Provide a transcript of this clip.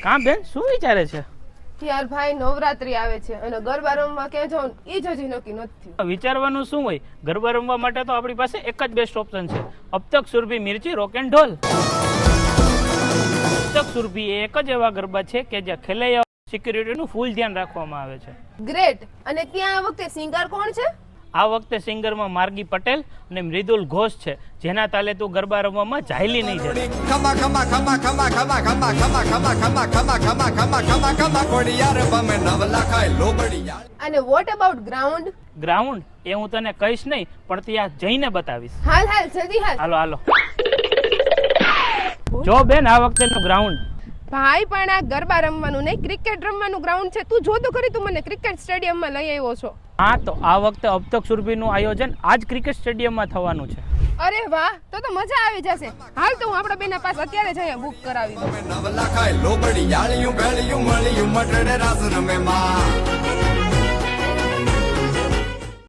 કાં બેન શું વિચારે છે? યાર ભાઈ નવરાત્રી આવે છે અને ગરબા રમવા ક્યાં જાઉં એ જ હજી નક્કી નથી. વિચારવાનું શું હોય? ગરબા રમવા માટે તો આપણી પાસે એક જ બેસ્ટ ઓપ્શન છે, અબ તક સુરભી મિર્ચી રોક એન્ડ ઢોલ. અબ તક સુરભી એ એક જ એવા ગરબા છે કે જ્યાં ખેલૈયા સિક્યુરિટીનું ફૂલ ધ્યાન રાખવામાં આવે છે. ગ્રેટ. અને ત્યાં આ વખતે સિંગર કોણ છે? આ વખતે સિંગરમાં માર્ગી પટેલ અને મૃદુલ ઘોષ છે, જેના તાલે તું ગરબા રમવામાં ઝાયલી નહીં જાય. ખમા ખમા ખમા ખમા ખમા ખમા ખમા ખમા ખમા ખમા ખમા ખમા ખમા ખમા ખોડિયાર બમે નવલા ખાય લોબડિયા. અને વોટ અબાઉટ ગ્રાઉન્ડ? ગ્રાઉન્ડ એ હું તને કહીશ નહીં, પણ ત્યાં જઈને બતાવીશ. હાલ હાલ જલ્દી હાલ. હાલો હાલો. જો બેન, આ વખતેનું ગ્રાઉન્ડ. ભાઈ પણ આ ગરબા રમવાનું નહીં, ક્રિકેટ રમવાનું ગ્રાઉન્ડ છે. તું જો તો ખરી, તું મને ક્રિકેટ સ્ટેડિયમમાં લઈ આવ્યો છો. હા, તો આ વખતે અબ તક સુરભીનું આયોજન આજ ક્રિકેટ સ્ટેડિયમમાં થવાનું છે. અરે વાહ, તો મજા આવી જશે. હાલ તો હું આપણા બેના પાસે અત્યારે જ અહીંયા બુક કરાવી દઉં. નવલા ખાય લોબડિયાળિયું ભેળિયું મળિયું મટડે રાસ રમે માં.